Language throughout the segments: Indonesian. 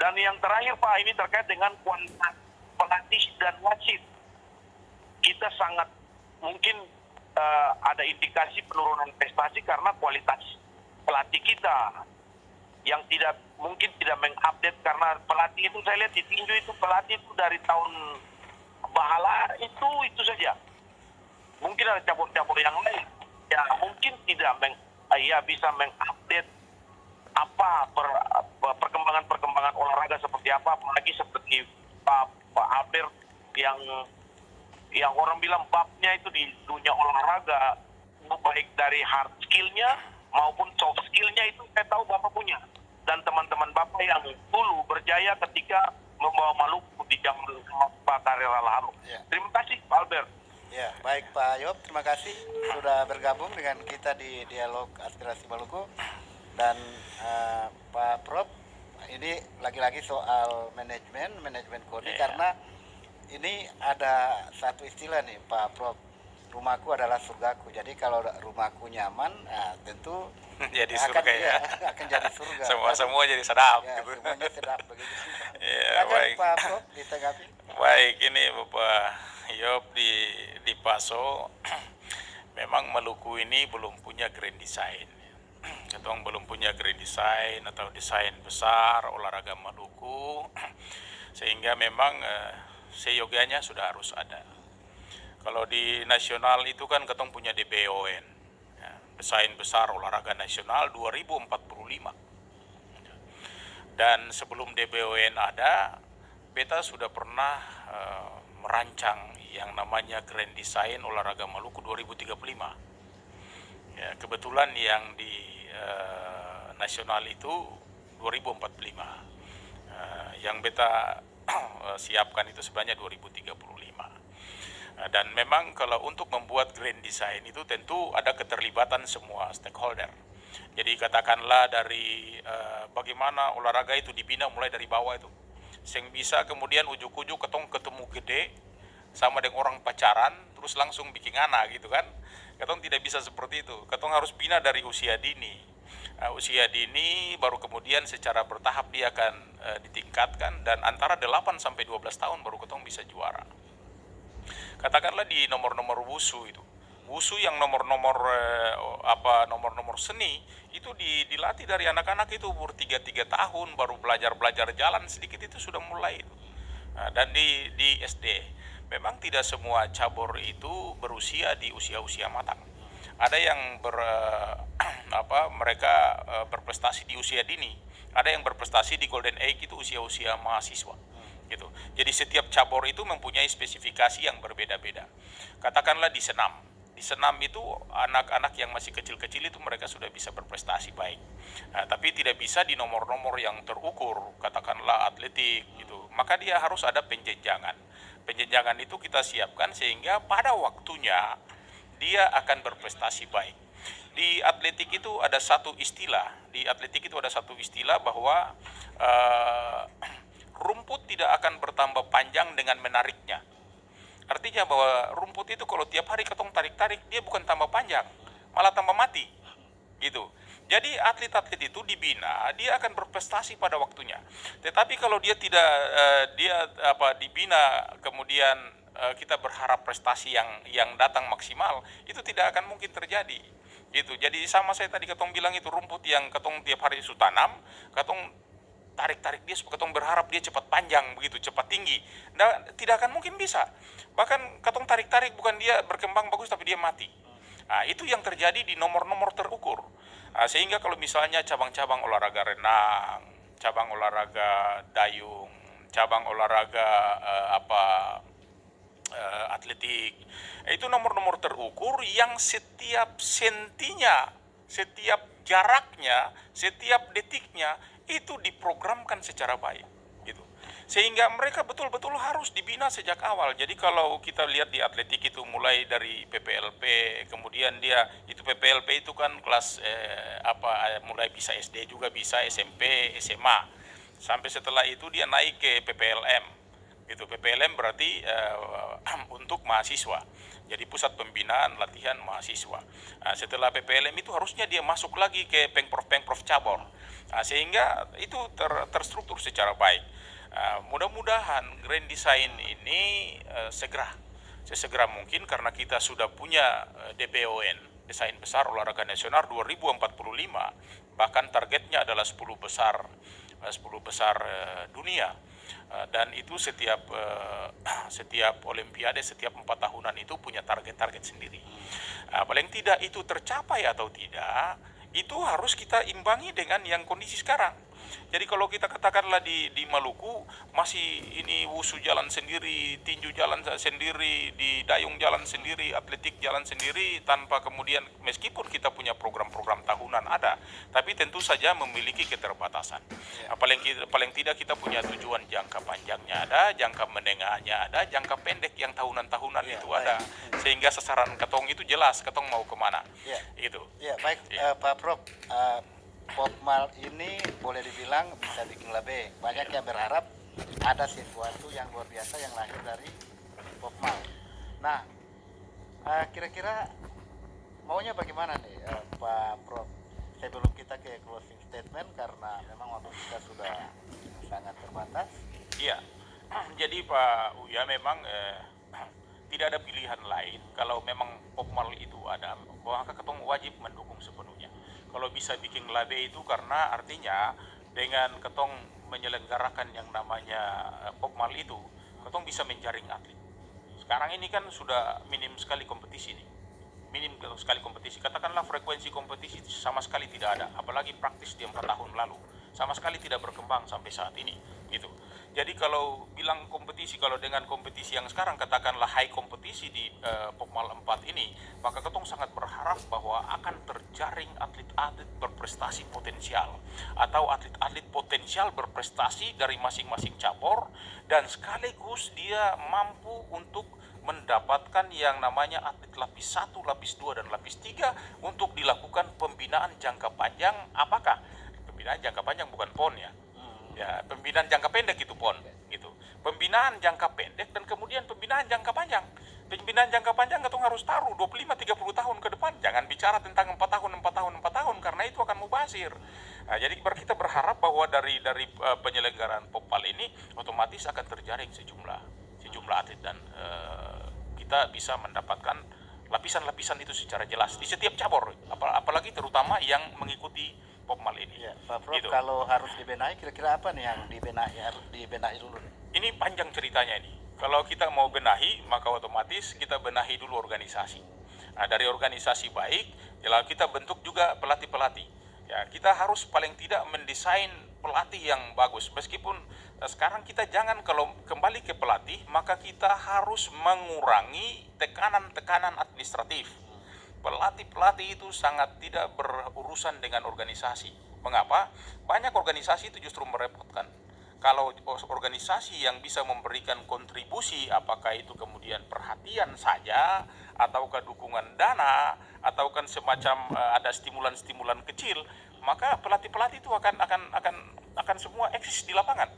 Dan yang terakhir Pak, ini terkait dengan kualitas pelatih dan wasit. Kita sangat mungkin ada indikasi penurunan prestasi karena kualitas pelatih kita yang mungkin tidak mengupdate, karena pelatih itu saya lihat di tinju itu pelatih itu dari tahun Bahala itu saja. Mungkin ada cabur-cabur yang lain. Ya mungkin tidak bisa mengupdate apa perkembangan olahraga seperti apa, apalagi seperti Pak Albert yang orang bilang babnya itu di dunia olahraga, baik dari hard skillnya maupun soft skillnya itu saya tahu Bapak punya. Dan teman-teman Bapak yang dulu berjaya ketika membawa Maluku di zaman Pak Karera lalu. Ya. Terima kasih Pak Albert. Ya, baik Pak Yop, terima kasih sudah bergabung dengan kita di Dialog Aspirasi Maluku. Dan Pak Prof, ini lagi-lagi soal manajemen kode, karena ini ada satu istilah nih Pak Prof, rumahku adalah surgaku. Jadi kalau rumahku nyaman, tentu jadi surga ya. Akan jadi surga. Semua jadi sedap. Ya, gitu. semuanya sedap begitu. Ya, baik. Pak Prof, ditanggapi. Baik, ini Bapak Yop di Paso, memang Maluku ini belum punya grand design. Ketong belum punya grand design atau desain besar olahraga Maluku, sehingga memang seyogianya sudah harus ada. Kalau di nasional itu kan ketong punya DBON, ya, desain besar olahraga nasional 2045. Dan sebelum DBON ada, beta sudah pernah merancang yang namanya Grand Design Olahraga Maluku 2035. Ya, kebetulan yang di nasional itu 2045. Yang beta siapkan itu sebanyak 2035. Dan memang kalau untuk membuat Grand Design itu tentu ada keterlibatan semua stakeholder. Jadi katakanlah dari bagaimana olahraga itu dibina mulai dari bawah itu. Sing bisa kemudian ujuk-ujuk ketemu gede sama dengan orang pacaran terus langsung bikin anak gitu kan. Ketong tidak bisa seperti itu. Ketong harus bina dari usia dini. Usia dini baru kemudian secara bertahap dia akan ditingkatkan, dan antara 8 sampai 12 tahun baru ketong bisa juara. Katakanlah di nomor-nomor wusu itu. Wusu yang nomor-nomor seni itu dilatih dari anak-anak itu umur 3 tahun baru belajar jalan sedikit itu sudah mulai itu. Dan di SD memang tidak semua cabur itu berusia di usia-usia matang. Ada yang mereka berprestasi di usia dini, ada yang berprestasi di golden age itu usia-usia mahasiswa. Gitu. Jadi setiap cabur itu mempunyai spesifikasi yang berbeda-beda. Katakanlah di senam. Di senam itu anak-anak yang masih kecil-kecil itu mereka sudah bisa berprestasi baik. Tapi tidak bisa di nomor-nomor yang terukur, katakanlah atletik gitu. Maka dia harus ada penjenjangan. Penjenjangan itu kita siapkan sehingga pada waktunya dia akan berprestasi baik. Di atletik itu ada satu istilah. Bahwa rumput tidak akan bertambah panjang dengan menariknya. Artinya bahwa rumput itu kalau tiap hari ketong tarik-tarik, dia bukan tambah panjang, malah tambah mati. Gitu. Jadi atlet-atlet itu dibina, dia akan berprestasi pada waktunya. Tetapi kalau dia tidak dibina, kemudian kita berharap prestasi yang datang maksimal, itu tidak akan mungkin terjadi. Gitu. Jadi sama saya tadi ketong bilang itu, rumput yang ketong tiap hari itu tanam, ketong tarik-tarik dia, ketong berharap dia cepat panjang begitu, cepat tinggi. Nah, tidak akan mungkin bisa. Bahkan ketong tarik-tarik bukan dia berkembang bagus tapi dia mati. Nah, itu yang terjadi di nomor-nomor terukur. Sehingga kalau misalnya cabang-cabang olahraga renang, cabang olahraga dayung, cabang olahraga atletik, itu nomor-nomor terukur yang setiap sentinya, setiap jaraknya, setiap detiknya itu diprogramkan secara baik gitu. Sehingga mereka betul-betul harus dibina sejak awal. Jadi kalau kita lihat di atletik itu mulai dari PPLP, kemudian dia itu PPLP itu kan kelas mulai bisa SD juga bisa, SMP, SMA. Sampai setelah itu dia naik ke PPLM. Gitu. PPLM berarti untuk mahasiswa. Jadi pusat pembinaan latihan mahasiswa. Setelah PPLM itu harusnya dia masuk lagi ke pengprov cabur. Nah, sehingga itu terstruktur secara baik. Mudah-mudahan grand design ini sesegera mungkin, karena kita sudah punya DBON, Desain Besar Olahraga Nasional 2045, bahkan targetnya adalah 10 besar dunia. Dan itu setiap olimpiade, setiap 4 tahunan itu punya target-target sendiri. Paling tidak itu tercapai atau tidak, itu harus kita imbangi dengan yang kondisi sekarang. Jadi kalau kita katakanlah di Maluku masih ini wusu jalan sendiri, tinju jalan sendiri, di dayung jalan sendiri, atletik jalan sendiri, tanpa kemudian, meskipun kita punya program-program tahunan ada, tapi tentu saja memiliki keterbatasan. Paling tidak kita punya tujuan jangka panjangnya ada, jangka menengahnya ada, jangka pendek yang tahunan-tahunan itu ada, sehingga sasaran ketong itu jelas, ketong mau kemana. Itu. Ya, baik. Pak Prof, Popmal ini boleh dibilang bisa bikin lebih. Banyak yang berharap ada sesuatu yang luar biasa yang lahir dari Popmal. Nah, kira-kira maunya bagaimana nih Pak Prof? Sebelum kita ke closing statement, karena memang waktu kita sudah sangat terbatas. Iya, jadi Pak Uya memang tidak ada pilihan lain. Kalau memang Popmal itu ada, maka ketong wajib mendukung sepenuhnya. Kalau bisa bikin labe itu karena artinya dengan ketong menyelenggarakan yang namanya Popmal itu, ketong bisa menjaring atlet. Sekarang ini kan sudah minim sekali kompetisi nih. Minim sekali kompetisi. Katakanlah frekuensi kompetisi sama sekali tidak ada, apalagi praktis di 4 tahun lalu. Sama sekali tidak berkembang sampai saat ini, gitu. Jadi kalau bilang kompetisi, kalau dengan kompetisi yang sekarang katakanlah high kompetisi di Popmal 4 ini, maka ketong sangat berharap bahwa akan terjaring atlet-atlet berprestasi potensial atau atlet-atlet potensial berprestasi dari masing-masing cabur, dan sekaligus dia mampu untuk mendapatkan yang namanya atlet lapis 1, lapis 2, dan lapis 3 untuk dilakukan pembinaan jangka panjang. Apakah? Pembinaan jangka panjang bukan PON ya. Ya, pembinaan jangka pendek itu PON gitu. Pembinaan jangka pendek dan kemudian pembinaan jangka panjang. Pembinaan jangka panjang ketong harus taruh 25-30 tahun ke depan. Jangan bicara tentang 4 tahun karena itu akan mubazir. Nah, jadi kita berharap bahwa dari penyelenggaraan Popmal ini otomatis akan terjaring sejumlah atlet, dan kita bisa mendapatkan lapisan-lapisan itu secara jelas di setiap cabur, apalagi terutama yang mengikuti Popmal ini. Ya, Pak Prof, gitu. kalau harus dibenahi, kira-kira apa nih yang harus dibenahi dulu nih? Ini panjang ceritanya ini. Kalau kita mau benahi, maka otomatis kita benahi dulu organisasi. Nah, dari organisasi baik, lalu kita bentuk juga pelatih-pelatih. Ya, kita harus paling tidak mendesain pelatih yang bagus. Meskipun sekarang kita jangan, kalau kembali ke pelatih, maka kita harus mengurangi tekanan-tekanan administratif. Pelatih-pelatih itu sangat tidak berurusan dengan organisasi. Mengapa? Banyak organisasi itu justru merepotkan. Kalau organisasi yang bisa memberikan kontribusi, apakah itu kemudian perhatian saja, ataukah dukungan dana, ataukah semacam ada stimulan-stimulan kecil, maka pelatih-pelatih itu akan semua eksis di lapangan.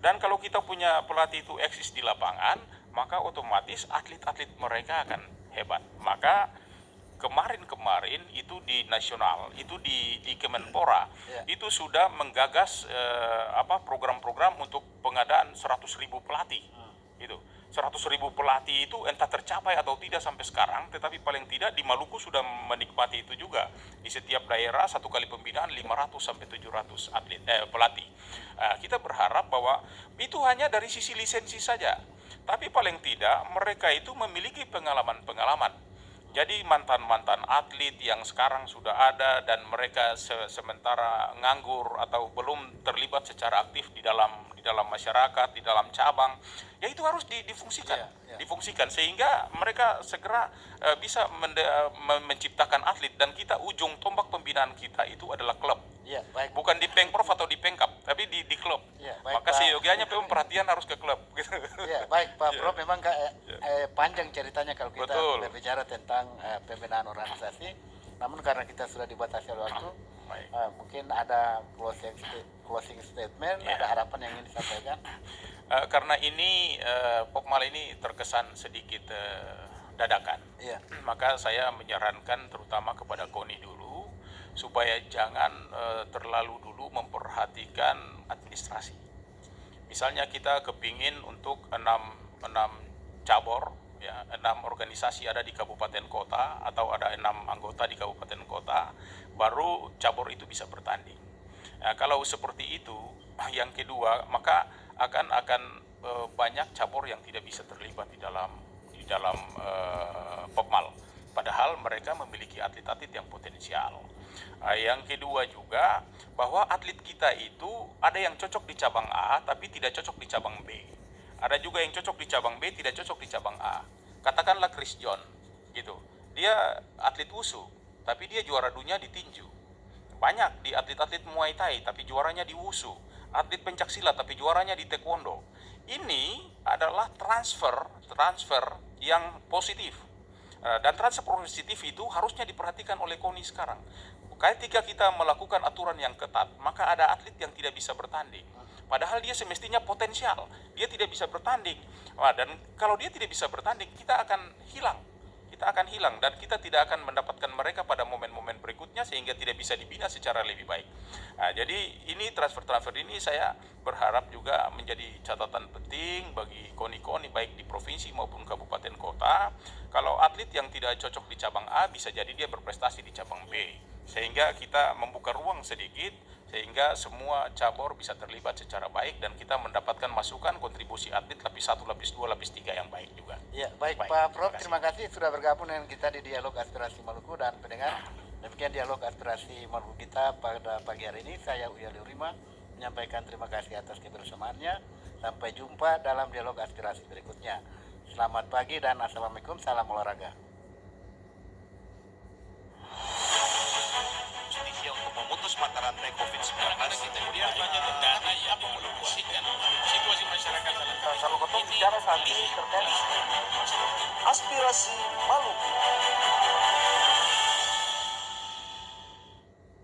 Dan kalau kita punya pelatih itu eksis di lapangan, maka otomatis atlet-atlet mereka akan hebat. Maka kemarin itu di nasional, itu di Kemenpora, itu sudah menggagas program-program untuk pengadaan 100.000 pelatih. Itu 100.000 pelatih itu entah tercapai atau tidak sampai sekarang, tetapi paling tidak di Maluku sudah menikmati itu juga. Di setiap daerah satu kali pembinaan 500 sampai 700 pelatih. Kita berharap bahwa itu hanya dari sisi lisensi saja, tapi paling tidak mereka itu memiliki pengalaman. Jadi mantan-mantan atlet yang sekarang sudah ada dan mereka sementara nganggur atau belum terlibat secara aktif di dalam masyarakat, di dalam cabang, ya itu harus difungsikan. Difungsikan sehingga mereka segera bisa menciptakan atlet, dan kita ujung tombak pembinaan kita itu adalah klub. Ya, baik. Bukan di Pengprov atau di Pengkap, tapi di klub. Ya, baik, maka seyogianya perhatian harus ke klub. Ya, baik Pak Prof, memang panjang ceritanya kalau kita berbicara tentang pembinaan organisasi. Namun karena kita sudah dibatasi oleh waktu, mungkin ada closing statement, ada harapan yang ingin disampaikan. Karena ini Popmal ini terkesan sedikit dadakan, maka saya menyarankan terutama kepada KONI dulu supaya jangan terlalu dulu dulu memperhatikan administrasi. Misalnya kita kepingin untuk 6 cabur, ya, 6 organisasi ada di kabupaten kota atau ada 6 anggota di kabupaten kota, baru cabur itu bisa bertanding. Nah, kalau seperti itu, yang kedua maka akan banyak cabur yang tidak bisa terlibat di dalam Popmal. Padahal mereka memiliki atlet-atlet yang potensial. Yang kedua juga bahwa atlet kita itu ada yang cocok di cabang A tapi tidak cocok di cabang B. Ada juga yang cocok di cabang B tidak cocok di cabang A. Katakanlah Chris John gitu. Dia atlet wusu tapi dia juara dunia di tinju. Banyak di atlet-atlet Muay Thai tapi juaranya di wusu. Atlet pencaksilat tapi juaranya di taekwondo. Ini adalah transfer yang positif. Dan transfer positif itu harusnya diperhatikan oleh KONI sekarang. Ketika kita melakukan aturan yang ketat, maka ada atlet yang tidak bisa bertanding. Padahal dia semestinya potensial, dia tidak bisa bertanding. Dan kalau dia tidak bisa bertanding, kita akan hilang dan kita tidak akan mendapatkan mereka pada momen-momen berikutnya sehingga tidak bisa dibina secara lebih baik. Jadi ini transfer ini saya berharap juga menjadi catatan penting bagi KONI baik di provinsi maupun kabupaten kota. Kalau atlet yang tidak cocok di cabang A bisa jadi dia berprestasi di cabang B. Sehingga kita membuka ruang sedikit sehingga semua cabur bisa terlibat secara baik dan kita mendapatkan masukan kontribusi atlet lapis 1, lapis 2, lapis 3 yang baik juga. Ya, baik Pak Prof, terima kasih sudah bergabung dengan kita di Dialog Aspirasi Maluku dan pendengar. Demikian Dialog Aspirasi Maluku kita pada pagi hari ini. Saya Uya Liurima menyampaikan terima kasih atas kebersamaannya. Sampai jumpa dalam Dialog Aspirasi berikutnya. Selamat pagi dan Assalamualaikum, salam olahraga. Justisia untuk memutus mata rantai COVID-19. Dia banyak dana yang mempromosikan situasi masyarakat dalam. Kalau ketemu bicara saat ini terkait Aspirasi Maluku